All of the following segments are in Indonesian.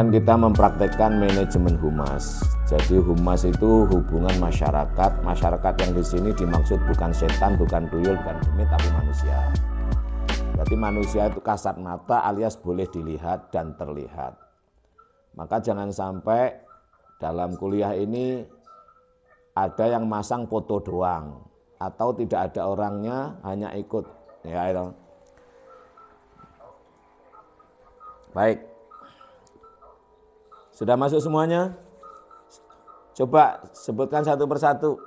dengan kita mempraktekkan manajemen humas. Jadi humas itu hubungan masyarakat. Masyarakat yang di sini dimaksud bukan setan, bukan tuyul, bukan demit, tapi manusia. Berarti manusia itu kasat mata alias boleh dilihat dan terlihat. Maka jangan sampai dalam kuliah ini ada yang masang foto doang atau tidak ada orangnya, hanya ikut. Ya, itu. Baik. Sudah masuk semuanya? Coba sebutkan satu persatu.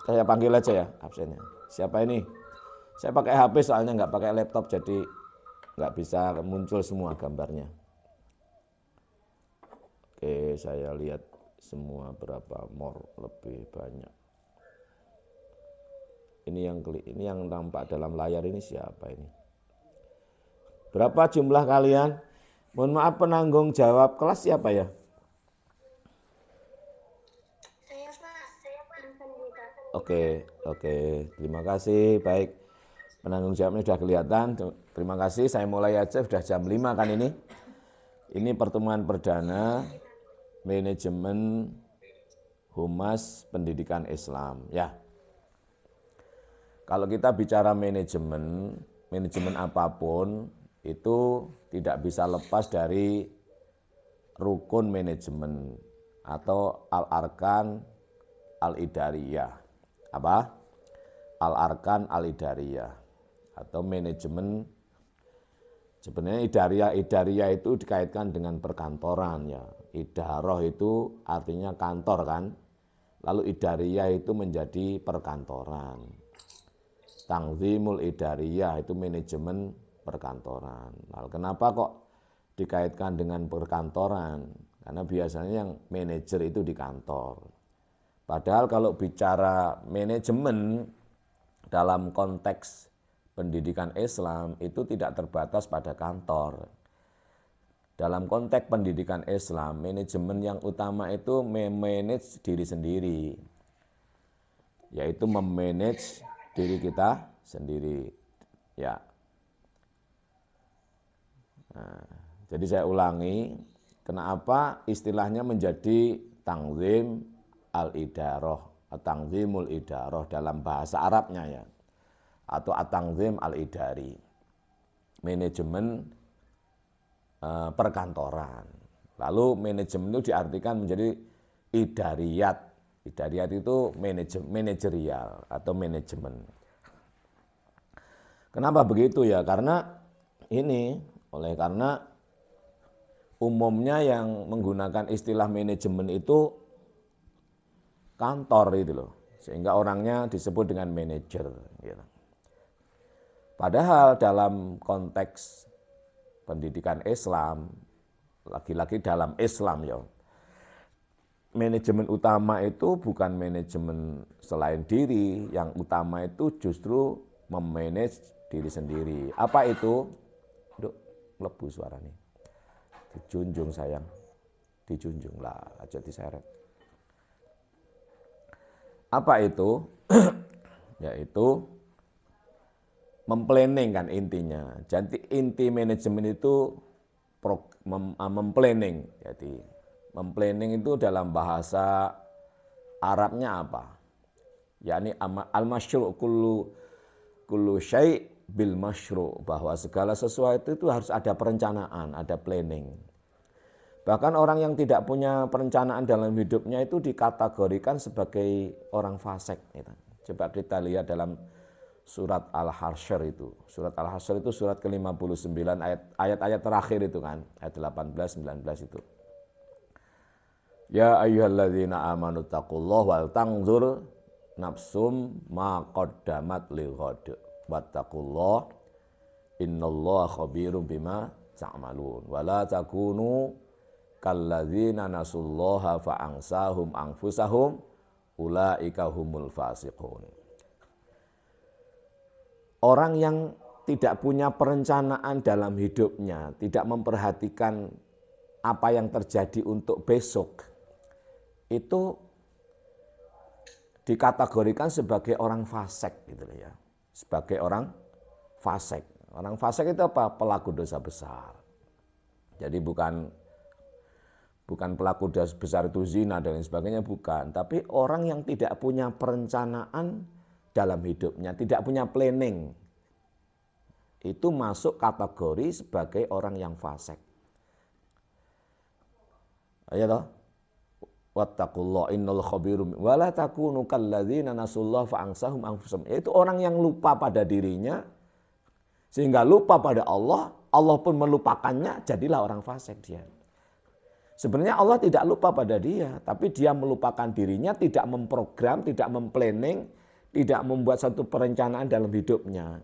Saya panggil aja ya absennya. Siapa ini? Saya pakai HP soalnya nggak pakai laptop, jadi nggak bisa muncul semua gambarnya. Oke, saya lihat semua berapa lebih banyak. Ini yang nampak dalam layar ini siapa ini? Berapa jumlah kalian? Mohon maaf, penanggung jawab kelas siapa ya? Saya Pak. Oke, terima kasih. Baik, penanggung jawabnya sudah kelihatan. Terima kasih, saya mulai aja, sudah jam 5 kan ini. Ini pertemuan perdana manajemen humas pendidikan Islam. Ya, kalau kita bicara manajemen apapun, itu tidak bisa lepas dari rukun manajemen atau al-arkan al-idariyah. Apa? Al-arkan al-idariyah atau manajemen. Sebenarnya idariyah itu dikaitkan dengan perkantoran ya. Idaroh itu artinya kantor kan. Lalu idariyah itu menjadi perkantoran. Tangzimul idariyah itu manajemen perkantoran. Nah, kenapa kok dikaitkan dengan perkantoran? Karena biasanya yang manajer itu di kantor. Padahal kalau bicara manajemen dalam konteks pendidikan Islam itu tidak terbatas pada kantor. Dalam konteks pendidikan Islam, manajemen yang utama itu memanage diri sendiri, yaitu memanage diri kita sendiri. Ya. Nah, jadi saya ulangi, kenapa istilahnya menjadi tangzim al-idaroh, tangzimul idaroh dalam bahasa Arabnya ya, atau at-tangzim al-idari, manajemen perkantoran. Lalu manajemen itu diartikan menjadi idariyat. Idariyat itu manajerial atau manajemen. Kenapa begitu ya? Karena karena umumnya yang menggunakan istilah manajemen itu kantor itu loh, sehingga orangnya disebut dengan manajer. Gitu. Padahal dalam konteks pendidikan Islam, lagi-lagi dalam Islam ya, manajemen utama itu bukan manajemen selain diri, yang utama itu justru memanage diri sendiri. Apa itu? Duh, melebu suara nih. Dijunjung sayang, dijunjung lah, aja diseret. Apa itu? Yaitu memplanning kan intinya. Jadi inti manajemen itu memplanning. Jadi memplanning itu dalam bahasa Arabnya apa? Yakni al-masyru' kullu syai' bil masyru', bahwa segala sesuatu itu harus ada perencanaan, ada planning. Bahkan orang yang tidak punya perencanaan dalam hidupnya itu dikategorikan sebagai orang fasik. Coba kita lihat dalam surat Al-Hasyr itu. Surat Al-Hasyr itu surat ke-59 ayat-ayat terakhir itu kan, ayat 18 19 itu. Ya ayyuhalladzina amanu taqullaha wal tanzur nafsum ma qaddamat lighad wattaqullaha innallaha khabirum bima ta'malun wala takunu kalladzina nasullaha fa'ansahum anfusahum ulaika humul fasiqun. Orang yang tidak punya perencanaan dalam hidupnya, tidak memperhatikan apa yang terjadi untuk besok, itu dikategorikan sebagai orang fasik gitu ya. Sebagai orang fasik. Orang fasik itu apa? Pelaku dosa besar. Jadi bukan Bukan pelaku dosa besar itu zina dan lain sebagainya, bukan. Tapi orang yang tidak punya perencanaan dalam hidupnya, tidak punya planning. Itu masuk kategori sebagai orang yang fasik. Ya toh? Wattaqullah innal khabirum wa la takunu kalladzina nasullah fa ansahum anfusahum. Itu orang yang lupa pada dirinya sehingga lupa pada Allah, Allah pun melupakannya, jadilah orang fasik dia. Sebenarnya Allah tidak lupa pada dia, tapi dia melupakan dirinya, tidak memprogram, tidak memplanning, tidak membuat satu perencanaan dalam hidupnya.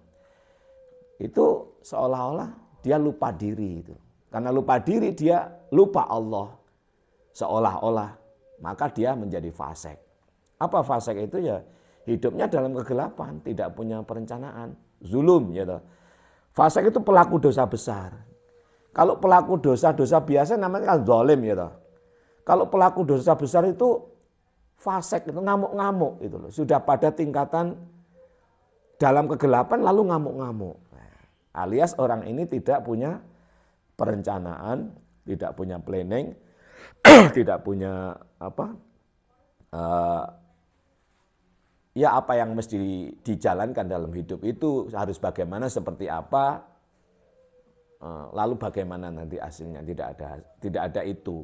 Itu seolah-olah dia lupa diri itu. Karena lupa diri dia lupa Allah. Seolah-olah, maka dia menjadi fasik. Apa fasik itu ya? Hidupnya dalam kegelapan, tidak punya perencanaan, zulum gitu. Fasik itu pelaku dosa besar. Kalau pelaku dosa-dosa biasa namanya kan zalim ya toh. Kalau pelaku dosa besar itu fasik, itu ngamuk-ngamuk gitu loh. Sudah pada tingkatan dalam kegelapan lalu ngamuk-ngamuk. Alias orang ini tidak punya perencanaan, tidak punya planning, tidak punya ya apa yang mesti dijalankan dalam hidup itu harus bagaimana, seperti apa. Lalu bagaimana nanti hasilnya, tidak ada itu.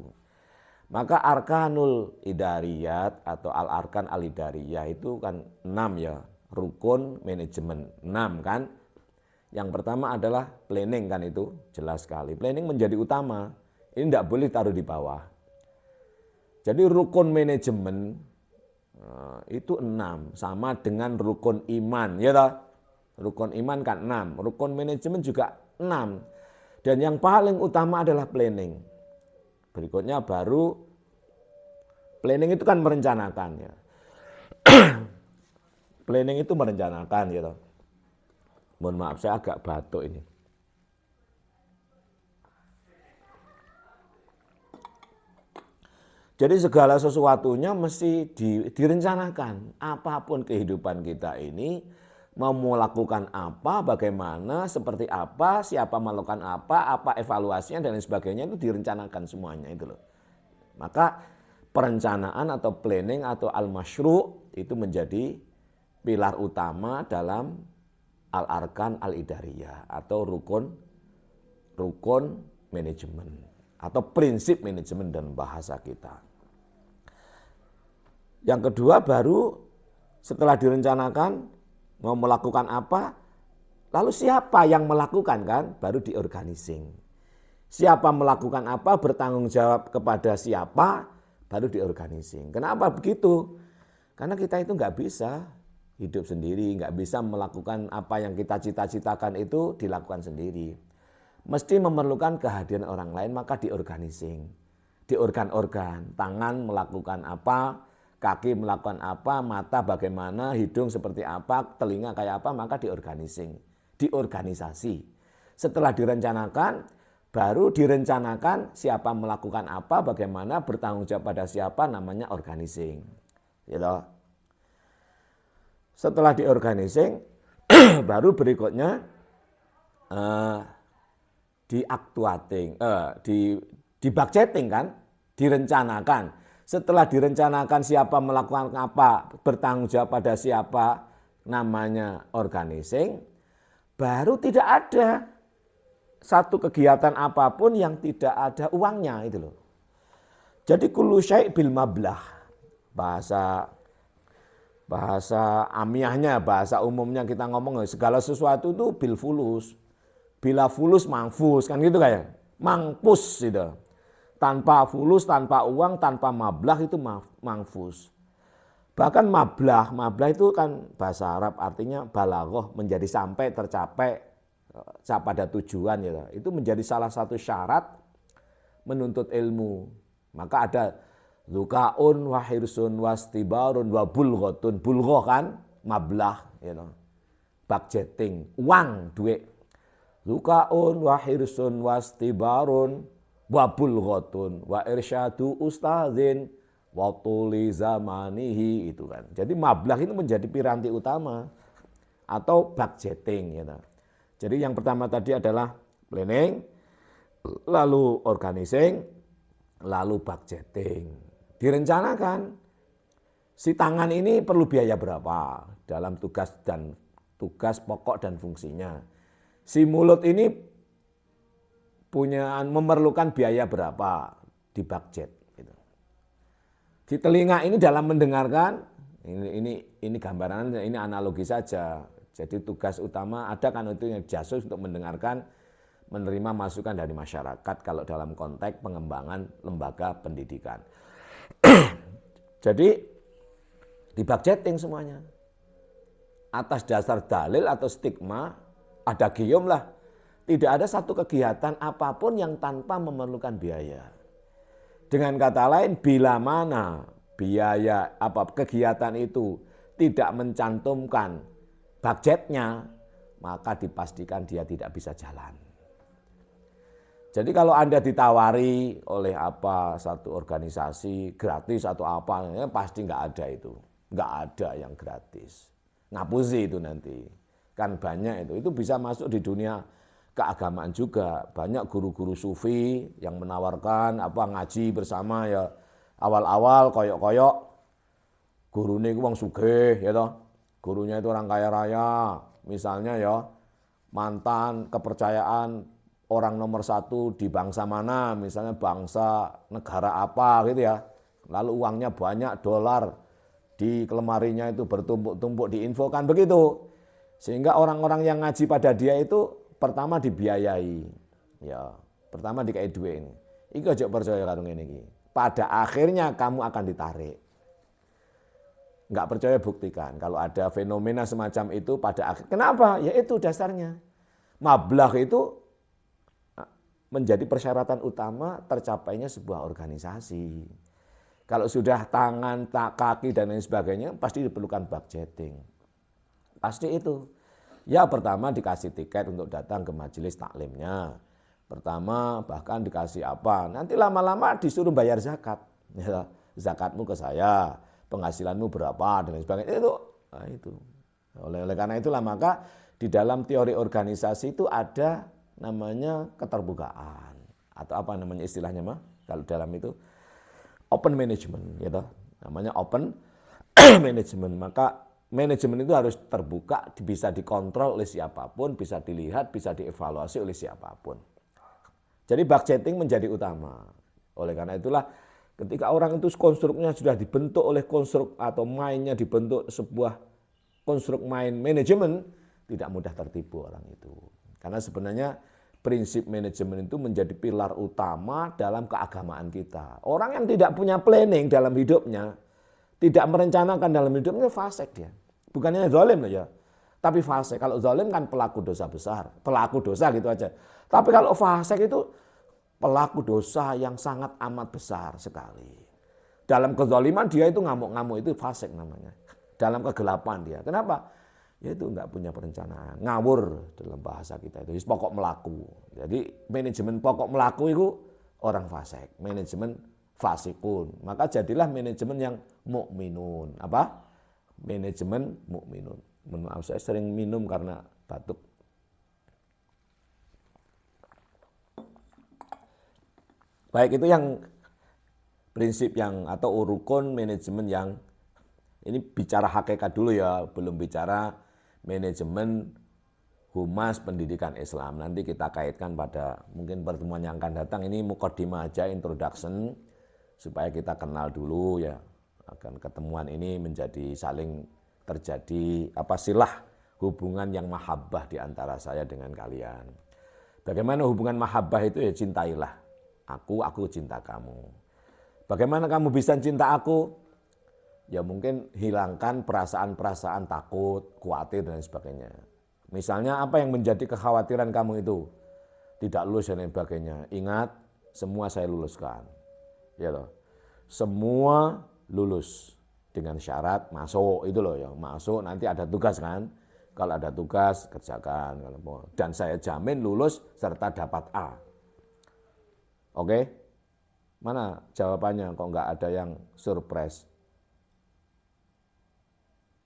Maka arkanul idariyat atau al-arkan al-idariyah itu kan 6 ya, rukun manajemen 6 kan. Yang pertama adalah planning kan, itu jelas sekali. Planning menjadi utama, ini tidak boleh taruh di bawah. Jadi rukun manajemen itu 6, sama dengan rukun iman ya toh. Rukun iman kan 6, rukun manajemen juga 6. Dan yang paling utama adalah planning. Berikutnya baru planning itu kan merencanakan ya. Planning itu merencanakan gitu. Mohon maaf saya agak batuk ini. Jadi segala sesuatunya mesti direncanakan. Apapun kehidupan kita ini, mau melakukan apa, bagaimana, seperti apa, siapa melakukan apa evaluasinya dan lain sebagainya, itu direncanakan semuanya itu loh. Maka perencanaan atau planning atau al-masyru' itu menjadi pilar utama dalam al-arkan al-idariyah atau rukun manajemen atau prinsip manajemen dan bahasa kita. Yang kedua baru setelah direncanakan mau melakukan apa, lalu siapa yang melakukan kan, baru diorganising. Siapa melakukan apa, bertanggung jawab kepada siapa, baru diorganising. Kenapa begitu? Karena kita itu nggak bisa hidup sendiri, nggak bisa melakukan apa yang kita cita-citakan itu dilakukan sendiri. Mesti memerlukan kehadiran orang lain, maka diorganising. Di organ-organ, tangan melakukan apa, kaki melakukan apa, mata bagaimana, hidung seperti apa, telinga kayak apa, maka diorganisasi. Setelah direncanakan, baru direncanakan siapa melakukan apa, bagaimana, bertanggung jawab pada siapa, namanya organising. Gitu. Setelah diorganising, baru berikutnya budgeting kan, direncanakan. Setelah direncanakan siapa melakukan apa, bertanggung jawab pada siapa, namanya organizing, baru tidak ada satu kegiatan apapun yang tidak ada uangnya itu loh. Jadi kullu syai' bil mablah. Bahasa amiahnya, bahasa umumnya kita ngomong segala sesuatu itu bil fulus. Bila fulus mangfus kan gitu kayak. Mangpus gitu. Tanpa fulus, tanpa uang, tanpa mablah itu mangfus. Bahkan mablah itu kan bahasa Arab artinya balaghah, menjadi sampai, tercapai pada tujuan ya. Itu menjadi salah satu syarat menuntut ilmu. Maka ada lukaun wa hirsun wastibarun wa bulghatun. Bulghah kan mablah you know. Budgeting, uang, duit. Lukaun wa hirsun wastibarun wa bulghatun wa irsyadu ustadzin wa tuli zamanihi itu kan. Jadi mablah itu menjadi piranti utama atau budgeting gitu. Jadi yang pertama tadi adalah planning, lalu organizing, lalu budgeting. Direncanakan si tangan ini perlu biaya berapa dalam tugas pokok dan fungsinya. Si mulut ini memerlukan biaya berapa di budget. Gitu. Di telinga ini dalam mendengarkan, ini gambaran, ini analogi saja. Jadi tugas utama ada kan itu yang jasus untuk mendengarkan, menerima masukan dari masyarakat kalau dalam konteks pengembangan lembaga pendidikan. Jadi di budgeting semuanya. Atas dasar dalil atau stigma, ada gium lah. Tidak ada satu kegiatan apapun yang tanpa memerlukan biaya. Dengan kata lain, bila mana biaya kegiatan itu tidak mencantumkan budgetnya, maka dipastikan dia tidak bisa jalan. Jadi kalau Anda ditawari oleh satu organisasi gratis atau apa, ya pasti nggak ada itu. Nggak ada yang gratis. Ngapusi itu nanti. Kan banyak itu bisa masuk di dunia keagamaan juga. Banyak guru-guru sufi yang menawarkan ngaji bersama ya. Awal-awal koyok-koyok gurune iku wong sugih ya toh. Gurunya itu orang kaya raya, misalnya ya mantan kepercayaan orang nomor 1 di bangsa mana, misalnya bangsa negara apa gitu ya. Lalu uangnya banyak, dolar di lemarinya itu bertumpuk-tumpuk, diinfokan begitu. Sehingga orang-orang yang ngaji pada dia itu pertama dibiayai. Ya, pertama dikai duit ini. Iki aja percaya karo ngene iki. Pada akhirnya kamu akan ditarik. Enggak percaya buktikan. Kalau ada fenomena semacam itu pada akhir. Kenapa? Ya itu dasarnya. Mablagh itu menjadi persyaratan utama tercapainya sebuah organisasi. Kalau sudah tangan, kaki dan lain sebagainya pasti diperlukan budgeting. Pasti itu. Ya pertama dikasih tiket untuk datang ke majelis taklimnya. Pertama bahkan dikasih apa. Nanti lama-lama disuruh bayar zakat. Ya, zakatmu ke saya. Penghasilanmu berapa dan lain sebagainya itu. Oleh karena itulah maka di dalam teori organisasi itu ada namanya keterbukaan atau apa namanya istilahnya kalau dalam itu open management gitu. Namanya open management. Maka manajemen itu harus terbuka, bisa dikontrol oleh siapapun, bisa dilihat, bisa dievaluasi oleh siapapun. Jadi budgeting menjadi utama. Oleh karena itulah ketika orang itu konstruknya sudah dibentuk oleh konstruk atau mainnya dibentuk sebuah konstruk main manajemen, tidak mudah tertipu orang itu. Karena sebenarnya prinsip manajemen itu menjadi pilar utama dalam keagamaan kita. Orang yang tidak punya planning dalam hidupnya, tidak merencanakan dalam hidupnya, fasik dia. Bukannya zalim ya, tapi fasik. Kalau zalim kan pelaku dosa besar, pelaku dosa gitu aja. Tapi kalau fasik itu pelaku dosa yang sangat amat besar sekali. Dalam kezaliman dia itu ngamuk-ngamuk, itu fasik namanya. Dalam kegelapan dia. Kenapa? Ya itu enggak punya perencanaan. Ngawur dalam bahasa kita itu. Pokok melaku. Jadi manajemen pokok melaku itu orang fasik. Manajemen fasikun. Maka jadilah manajemen yang mukminun. Apa? Manajemen mukminun. Maaf saya sering minum karena batuk. Baik itu yang prinsip yang atau rukun manajemen yang ini bicara hakikat dulu ya, belum bicara manajemen humas pendidikan Islam. Nanti kita kaitkan pada mungkin pertemuan yang akan datang. Ini mukadimah aja, introduction supaya kita kenal dulu ya. Akan ketemuan ini menjadi saling terjadi silah hubungan yang mahabbah di antara saya dengan kalian. Bagaimana hubungan mahabbah itu ya cintailah. Aku cinta kamu. Bagaimana kamu bisa cinta aku? Ya mungkin hilangkan perasaan-perasaan takut, khawatir dan sebagainya. Misalnya apa yang menjadi kekhawatiran kamu itu? Tidak lulus dan sebagainya. Ingat, semua saya luluskan. Ya loh. Semua lulus dengan syarat masuk itu loh ya. Masuk nanti ada tugas kan? Kalau ada tugas kerjakan dan saya jamin lulus serta dapat A. Oke, mana jawabannya kok nggak ada yang surprise?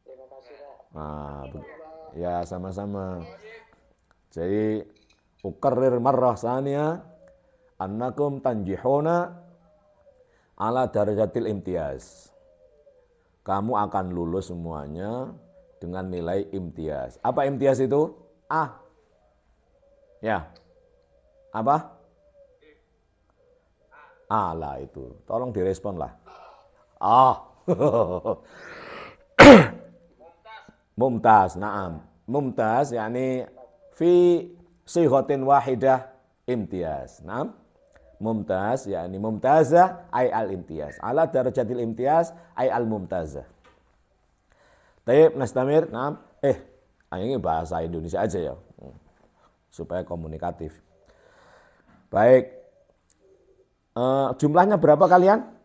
Terima kasih Pak. Nah, ya sama-sama. Jadi ukarrir marrah saniyah annakum tanjihuna ala darajatil imtiaz. Kamu akan lulus semuanya dengan nilai imtiaz. Apa imtiaz itu? A. Ya. Apa? A lah itu. Tolong direspon lah. Ah. Mumtaz, na'am. Mumtaz yakni fi sighatin wahidah imtiaz. Na'am. Mumtaz yakni mumtazah ay al imtiaz. Ala darajatil imtiaz ay al mumtazah. Taib nastamir, na'am. Ini bahasa Indonesia aja ya. Supaya komunikatif. Baik. Jumlahnya berapa kalian?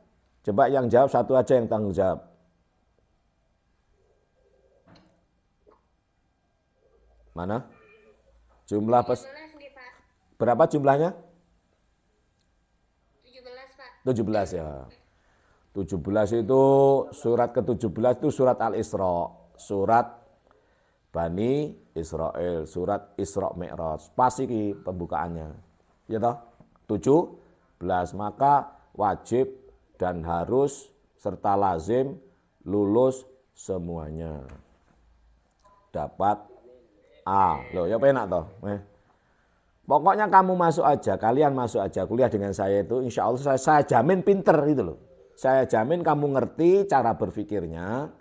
Coba yang jawab satu aja yang tanggung jawab. Mana? Jumlah 17 nih, Pak. Berapa jumlahnya? 17, Pak. 17 ya. 17 itu surat ke-17 itu surat Al-Isra. Surat Bani Israel, surat Isra Mi'raj. Pas iki pembukaannya. Ya toh? 17. Maka wajib dan harus serta lazim lulus semuanya. Dapat A. Loh, ya penak toh. Pokoknya kamu masuk aja, kalian masuk aja kuliah dengan saya itu insya Allah saya jamin pinter gitu loh. Saya jamin kamu ngerti cara berpikirnya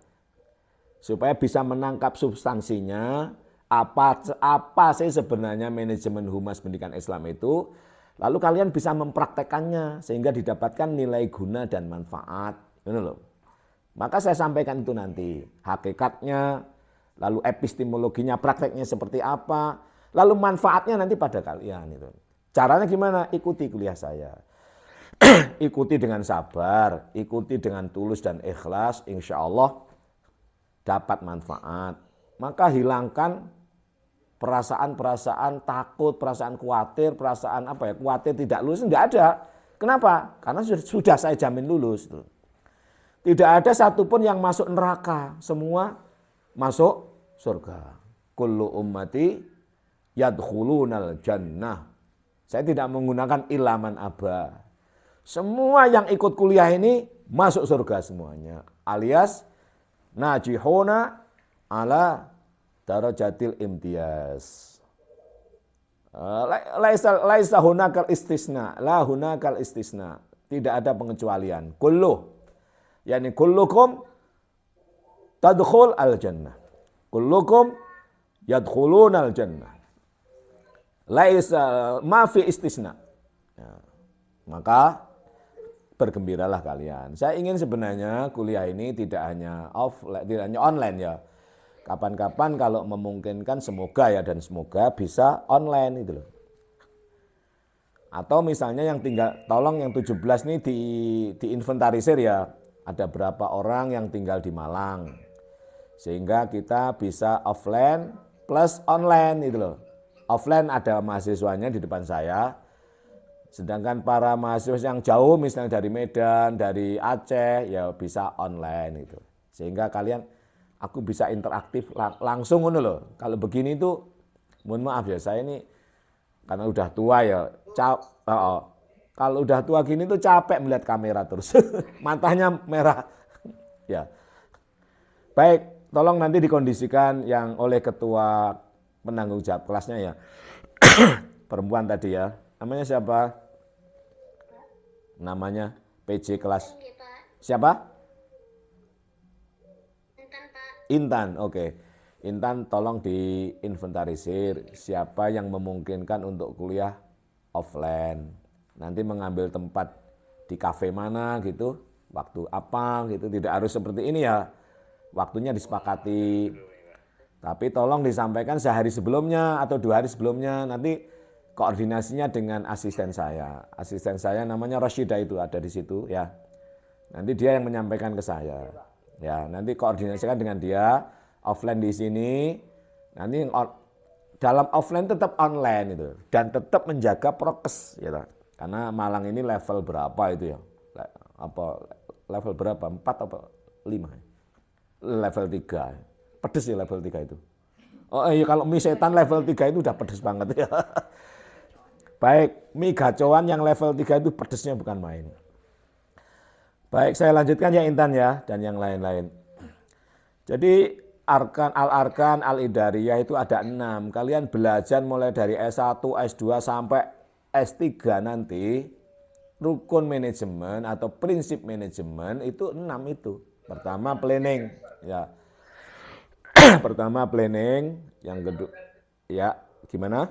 supaya bisa menangkap substansinya apa sih sebenarnya manajemen humas pendidikan Islam itu. Lalu kalian bisa mempraktekannya sehingga didapatkan nilai guna dan manfaat. Gitu loh. Maka saya sampaikan itu nanti hakikatnya. Lalu epistemologinya, prakteknya seperti apa. Lalu manfaatnya nanti pada kalian. Itu. Caranya gimana? Ikuti kuliah saya. Ikuti dengan sabar, ikuti dengan tulus dan ikhlas. Insya Allah dapat manfaat. Maka hilangkan perasaan-perasaan takut, perasaan khawatir, perasaan khawatir tidak lulus. Tidak ada. Kenapa? Karena sudah saya jamin lulus. Tidak ada satupun yang masuk neraka. Semua masuk surga. Kullu ummati yadkhulunal jannah. Saya tidak menggunakan ilaman aba. Semua yang ikut kuliah ini masuk surga semuanya. Alias najihuna ala darajatil imtiaz. Laisa hunakal istisna, la hunakal istisna. Tidak ada pengecualian. Kullu yakni kullukum tadkhul al jannah. Kullukum yadkhulunal jannah. Laisa ma fi istisna. Ya. Maka bergembiralah kalian. Saya ingin sebenarnya kuliah ini tidak hanya offline, tidak hanya online ya. Kapan-kapan kalau memungkinkan semoga ya dan semoga bisa online itu loh. Atau misalnya yang tinggal tolong yang 17 ini diinventarisir ya. Ada berapa orang yang tinggal di Malang. Sehingga kita bisa offline plus online itu loh. Offline ada mahasiswanya di depan saya. Sedangkan para mahasiswa yang jauh misalnya dari Medan, dari Aceh ya bisa online itu. Sehingga kalian aku bisa interaktif langsung ngono loh. Kalau begini itu mohon maaf ya saya ini karena udah tua ya. Kalau udah tua gini tuh capek melihat kamera terus. Matanya merah. Ya. Baik, tolong nanti dikondisikan yang oleh ketua penanggung jawab kelasnya ya. Perempuan tadi ya. Namanya siapa? Namanya PJ kelas. Siapa? Intan, Pak. Intan, oke. Intan tolong diinventarisir siapa yang memungkinkan untuk kuliah offline. Nanti mengambil tempat di kafe mana gitu, waktu apa gitu. Tidak harus seperti ini ya. Waktunya disepakati. Tapi tolong disampaikan sehari sebelumnya atau 2 hari sebelumnya. Nanti koordinasinya dengan asisten saya. Asisten saya namanya Rashida itu ada di situ ya. Nanti dia yang menyampaikan ke saya. Ya, nanti koordinasikan dengan dia offline di sini. Nanti dalam offline tetap online itu dan tetap menjaga prokes gitu. Karena Malang ini level berapa itu ya? Apa level berapa? 4 atau 5? Level 3. Pedes ya level 3 itu. Oh iya kalau mie setan level 3 itu udah pedes banget ya. Baik, mie gacoan yang level 3 itu pedesnya bukan main. Baik, saya lanjutkan ya Intan ya dan yang lain-lain. Jadi al-arkan, al-idariyah itu ada 6. Kalian belajar mulai dari S1, S2 sampai S3 nanti. Rukun manajemen atau prinsip manajemen itu 6 itu. Pertama planning, ya. Pertama planning, yang kedua ya, gimana?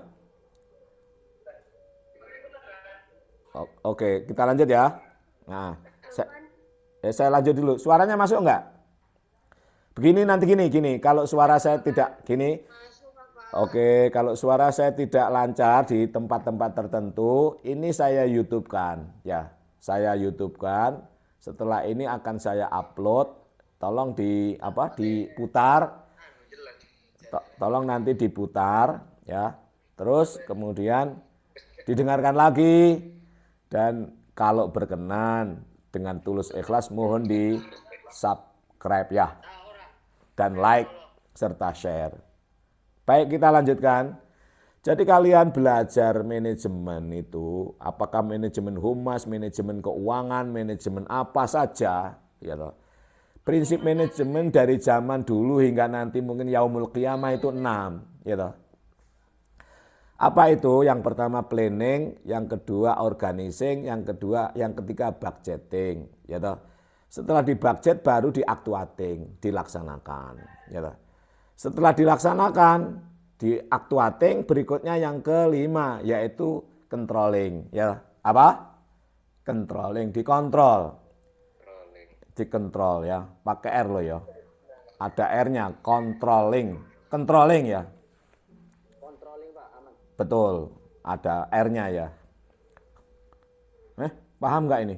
Oke, kita lanjut ya. Nah, saya lanjut dulu. Suaranya masuk enggak? Begini nanti gini. Kalau suara saya tidak gini, oke, kalau suara saya tidak lancar di tempat-tempat tertentu, ini saya YouTube-kan, ya. Saya YouTube-kan. Setelah ini akan saya upload. Tolong diputar. Tolong nanti diputar, ya. Terus kemudian didengarkan lagi. Dan kalau berkenan dengan tulus ikhlas mohon di subscribe ya. Dan like serta share. Baik, kita lanjutkan. Jadi kalian belajar manajemen itu, apakah manajemen humas, manajemen keuangan, manajemen apa saja, ya loh. Prinsip manajemen dari zaman dulu hingga nanti mungkin yaumul qiyamah itu 6, ya loh. Apa itu? Yang pertama planning, yang kedua organizing, yang ketiga budgeting, ya toh. Setelah di budget baru di actuating, dilaksanakan, ya toh. Setelah dilaksanakan, di actuating berikutnya yang kelima yaitu controlling, ya. Apa? Controlling, dikontrol. Dikontrol ya, pakai R loh ya. Ada R-nya, controlling ya. Betul, ada R-nya ya. Paham nggak ini?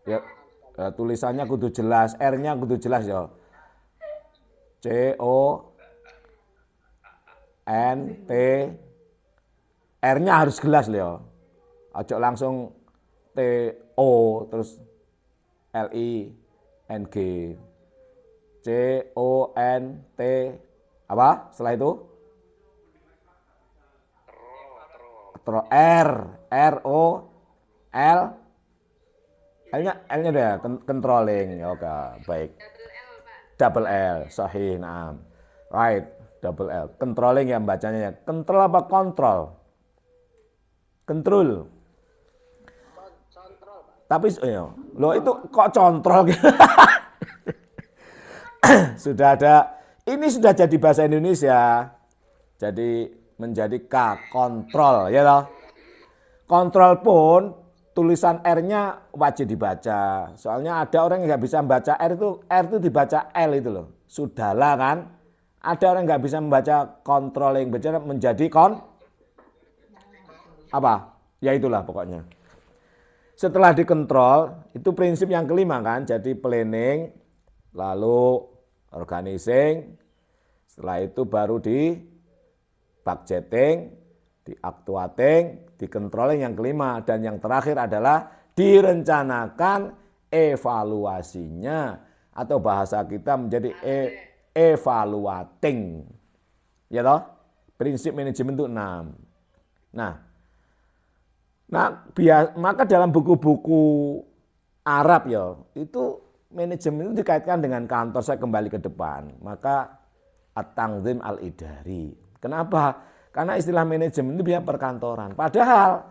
Ya, tulisannya kudu jelas, R-nya kudu jelas ya. CONT, R-nya harus jelas loh. Ojo langsung TO terus LING. CONT apa setelah itu? L-nya udah controlling. Oke, baik. Double L, sahih, naam. Right, double L. Controlling ya bacanya ya. Control apa kontrol? Control. Tapi loh itu kok control gitu. Sudah ada. Ini sudah jadi bahasa Indonesia. Jadi menjadi K, kontrol, ya toh. Kontrol pun tulisan R-nya wajib dibaca. Soalnya ada orang yang nggak bisa membaca R itu dibaca L itu loh. Sudahlah kan. Ada orang yang nggak bisa membaca controlling, menjadi apa? Ya itulah pokoknya. Setelah dikontrol, itu prinsip yang kelima kan. Jadi planning, lalu organizing, setelah itu baru di budgeting, di actuating, di controlling yang kelima, dan yang terakhir adalah direncanakan evaluasinya atau bahasa kita menjadi evaluating. Ya toh? Prinsip manajemen itu 6. Maka dalam buku-buku Arab ya, itu manajemen itu dikaitkan dengan kantor. Saya kembali ke depan. Maka at-tanzim al-idari. Kenapa? Karena istilah manajemen itu biar perkantoran. Padahal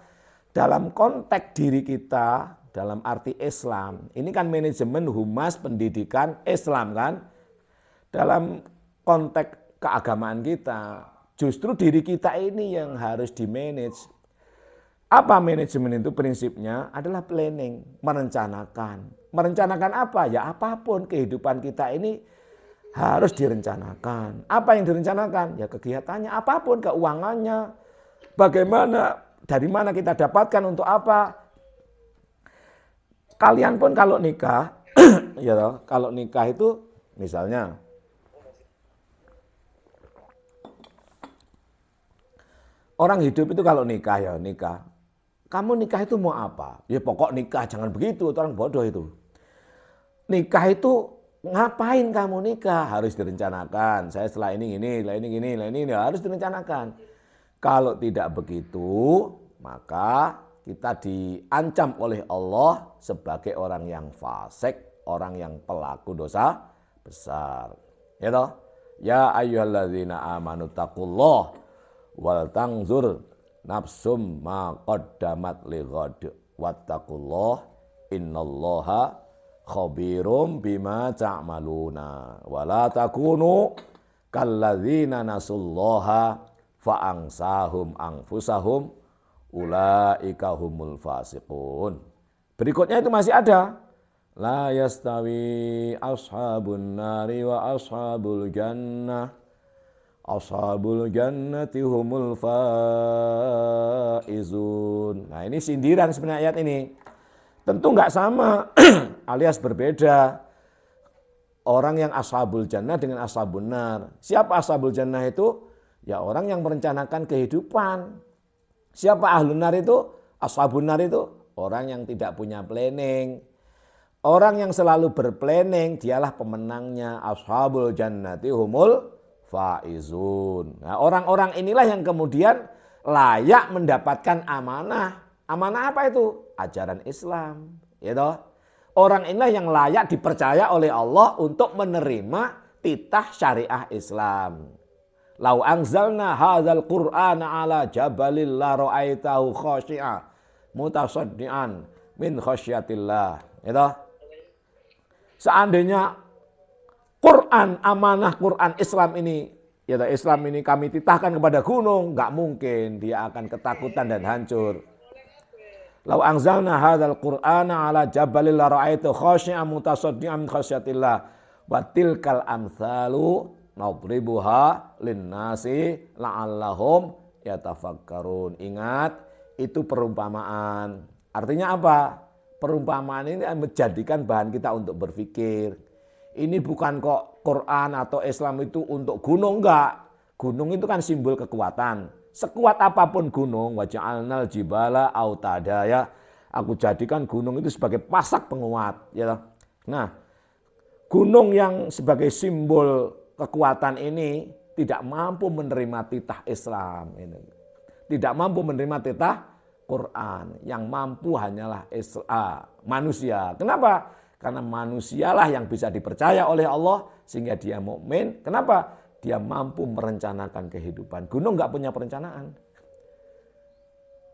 dalam konteks diri kita, dalam arti Islam, ini kan manajemen humas pendidikan Islam kan. Dalam konteks keagamaan kita, justru diri kita ini yang harus di-manage. Apa manajemen itu prinsipnya? Adalah planning, merencanakan. Merencanakan apa? Ya apapun kehidupan kita ini harus direncanakan. Apa yang direncanakan? Ya kegiatannya, apapun, keuangannya, bagaimana, dari mana kita dapatkan, untuk apa. Kalian pun kalau nikah, ya toh, kalau nikah itu misalnya orang hidup itu kalau nikah ya nikah. Kamu nikah itu mau apa? Ya pokok nikah, jangan begitu, orang bodoh itu. Nikah itu ngapain kamu nikah? Harus direncanakan. Saya setelah ini harus direncanakan. Kalau tidak begitu, maka kita diancam oleh Allah sebagai orang yang fasik, orang yang pelaku dosa besar. Ya toh? Ya ayyuhalladzina amanu taqullah wal tanzur nafsum ma qaddamat lighad wattaqullah innallaha khabirum bima ta'maluna wa la takunu kalladzina nasullaha fa'angsahum anfusahum ulaika humul fasiqun. Berikutnya itu masih ada. La yastawi ashabun nari wa ashabul jannah. Ashabul jannati humul faizun. Nah, ini sindiran sebenarnya ayat ini. Tentu enggak sama alias berbeda. Orang yang ashabul jannah dengan ashabun nar. Siapa ashabul jannah itu? Ya orang yang merencanakan kehidupan. Siapa ahlun nar itu? Ashabun nar itu orang yang tidak punya planning. Orang yang selalu berplanning dialah pemenangnya. Ashabul jannati humul faizun. Nah, orang-orang inilah yang kemudian layak mendapatkan amanah. Amanah apa itu? Ajaran Islam, ya toh? Orang inilah yang layak dipercaya oleh Allah untuk menerima titah syariah Islam. Lau anzalna hadzal qur'ana ala jabalil la ra'aitahu khashi'a mutasaddian min khasyatillah. Ya toh? Seandainya Quran, amanah Quran Islam ini, ya toh, Islam ini kami titahkan kepada gunung, enggak mungkin dia akan ketakutan dan hancur. Lau anzalna hadzal qur'ana ala jabalil la ra'aitahu khashi'an mutasaddian min khasyatillah wa tilkal amsalu nadribuha linnasi la'allahum yatafakkarun. Ingat, itu perumpamaan. Artinya apa? Perumpamaan ini menjadikan bahan kita untuk berpikir. Ini bukan kok Quran atau Islam itu untuk gunung, enggak. Gunung itu kan simbol kekuatan. Sekuat apapun gunung, waja'alnal jibala autada, ya. Aku jadikan gunung itu sebagai pasak penguat, ya. Nah, gunung yang sebagai simbol kekuatan ini tidak mampu menerima titah Islam ini. Tidak mampu menerima titah Quran. Yang mampu hanyalah manusia. Kenapa? Karena manusialah yang bisa dipercaya oleh Allah sehingga dia mukmin. Kenapa? Dia mampu merencanakan kehidupan. Gunung nggak punya perencanaan.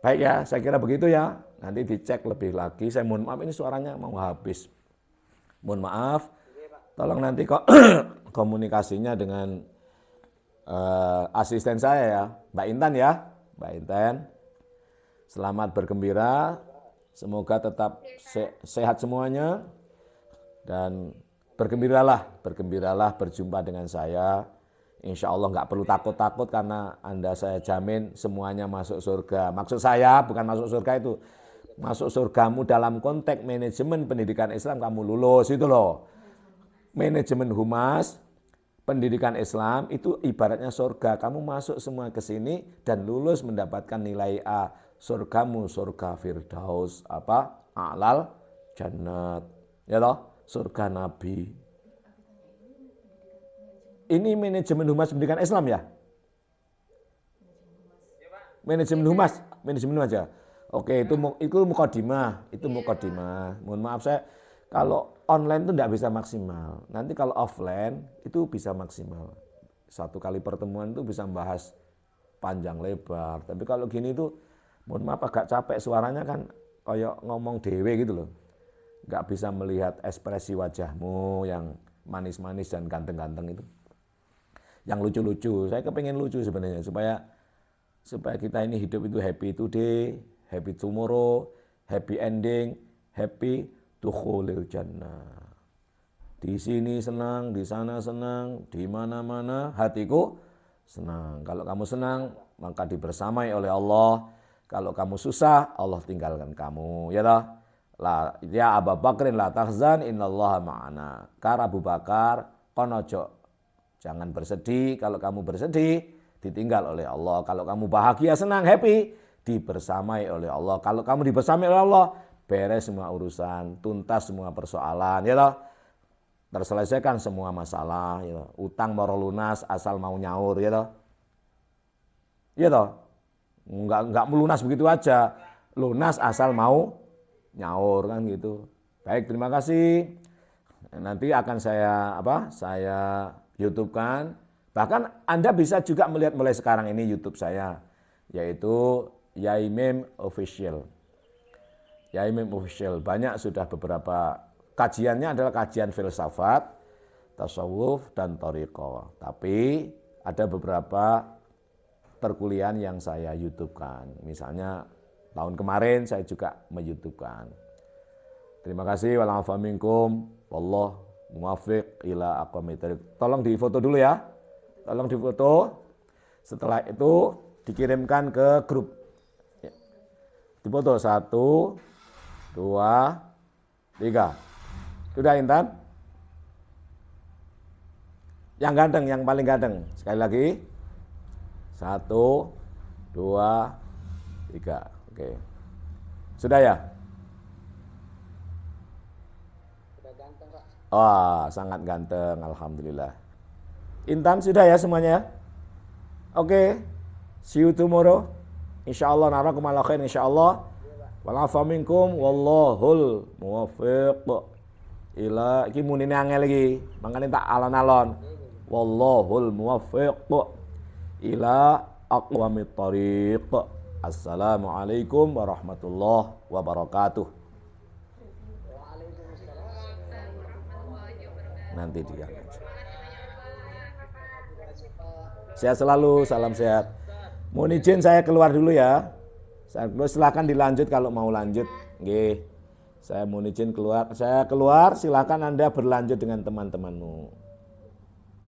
Baik ya, saya kira begitu ya. Nanti dicek lebih lagi. Saya mohon maaf, ini suaranya mau habis. Mohon maaf. Tolong nanti kok komunikasinya dengan asisten saya ya, Mbak Intan ya. Mbak Intan, selamat bergembira. Semoga tetap sehat semuanya. Dan bergembiralah berjumpa dengan saya. Insya Allah nggak perlu takut-takut karena Anda saya jamin semuanya masuk surga. Maksud saya bukan masuk surga itu. Masuk surgamu dalam konteks manajemen pendidikan Islam kamu lulus itu loh. Manajemen humas, pendidikan Islam itu ibaratnya surga. Kamu masuk semua ke sini dan lulus mendapatkan nilai A. Surgamu surga Firdaus, A'lal Jannat. Ya loh, surga Nabi. Ini manajemen humas pendidikan Islam ya? Manajemen humas ya. Oke, itu mukadimah, Mohon maaf saya kalau online itu tidak bisa maksimal. Nanti kalau offline itu bisa maksimal. Satu kali pertemuan itu bisa membahas panjang lebar. Tapi kalau gini itu mohon maaf agak capek suaranya kan kayak ngomong dewe gitu loh. Nggak bisa melihat ekspresi wajahmu yang manis-manis dan ganteng-ganteng itu. Yang lucu-lucu, saya kepengen lucu sebenarnya supaya kita ini hidup itu happy today, happy tomorrow, happy ending, happy dukhulil jannah. Di sini senang, di sana senang, di mana-mana hatiku senang. Kalau kamu senang, maka dibersamai oleh Allah. Kalau kamu susah, Allah tinggalkan kamu. Ya toh? Ya Abu Bakrin la tahzan innallaha ma'ana. Kar Abu Bakar, konojo. Jangan bersedih, kalau kamu bersedih ditinggal oleh Allah. Kalau kamu bahagia, senang, happy, dibersamai oleh Allah. Kalau kamu dibersamai oleh Allah, beres semua urusan, tuntas semua persoalan, ya toh? Terselesaikan semua masalah, ya toh? Utang mau lunas asal mau nyaur, ya toh? Ya toh? Enggak melunas begitu aja. lunas asal mau nyaur kan gitu. Baik, terima kasih. Nanti akan saya YouTube-kan. Bahkan Anda bisa juga melihat mulai sekarang ini YouTube saya, yaitu Yaimim Official. Yaimim Official, banyak sudah beberapa kajiannya adalah kajian filsafat, tasawuf, dan thariqah. Tapi ada beberapa perkuliahan yang saya YouTube-kan. Misalnya tahun kemarin saya juga me-YouTube-kan. Terima kasih. Wa'alaikum minkum. Wallah muwaffiq ila aqwamit thoriq. Tolong difoto dulu ya. Tolong difoto. Setelah itu dikirimkan ke grup. Difoto 1, 2, 3. Sudah Intan? Yang ganteng, yang paling ganteng. Sekali lagi. 1, 2, 3. Oke. Sudah ya? Sudah ganteng, Pak. Wah, sangat ganteng, alhamdulillah. Intan sudah ya semuanya? Oke. See you tomorrow. Insyaallah narakum ala khair insyaallah. Wa'alaikum minkum wallahul muwaffiq ila iki munine angel iki. Mangkane tak alon-alon. Wallahul muwaffiq ila aqwamit thoriq. Assalamualaikum warahmatullahi wabarakatuh. Nanti dia. Sehat selalu, salam sehat. Mohon izin saya keluar dulu ya. Silakan dilanjut kalau mau lanjut. Nggih. Saya mohon izin keluar. Saya keluar, silakan Anda berlanjut dengan teman-temanmu.